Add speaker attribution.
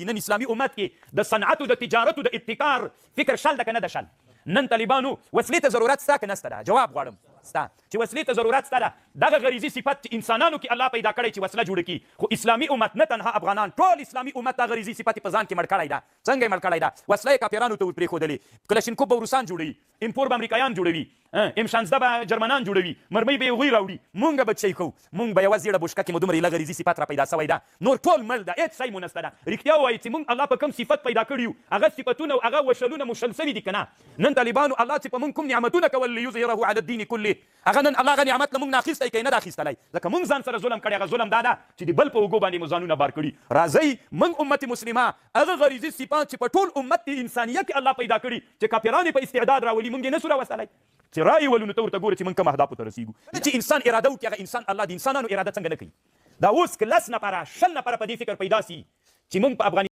Speaker 1: نن اسلامي امت کې د صنعت او د تجارت او د ابتکار فکر شل ده که نه ده شل نن طالبانو وسلې ته ضرورت ستا که نسته ده جواب غواړم ستا چې وسلې ته ضرورت ستا ده دغه غریزي صفت چې انسانانو کې الله پیدا کړی چې وسله جوړه کړي خو اسلامي امت نه تنها افغانان ټول اسلامي امت دا غریزي صفت په ځان کې مړ کړی ده څنګه یې مړ کړی ده وسله یې کافرانو ته پرېښودلې کلشینکوف به روسان جوړوي امپور به امریکایان جوړوي M16 به جرمنان جوړوي مرمۍ به یې هغوی راوړي مونږ به چی کوو مونږ به یوه زیړه بوشکه کې مو دومره ایله غریزي صفت را پیدا سوی ده نور ټول مل ده هېڅ شی مو نسته ده رښتیا ووایي چې مونږ الله په کوم صفت پیدا کړي یو هغه صفتونه او هغه وشلونه مو شل سوي دي که نه نن طالبانو الله چې په مونږ کوم نعمتونه کول لیظهره علی الدین کله هغه نن الله هغه نعمت له مونږ نه اخیستی که یې نه ده اخیستلی ځکه مونږ ځان سره ظلم کړی هغه ظلم دا ده چې د بل په اوږو باندې مو ځانونه بار کړي راځئ مونږ امت مسلمه هغه غریزي صفات چې په ټول امت انسانیه کې الله پیدا کړي چې کافران یې په استعداد راولي مونږ یې نه سو راوستلی چې رایې ولو نو ته ورته ګوره چې مونږ کوم اهدافو ته رسېږو چې انسان اراده وکړي هغه انسان الله د انسانانو اراده څنګه نه کوي دا اوس که 10 نفره 20 نفره په دې فکر پیدا سي چې مونږ په افغانستان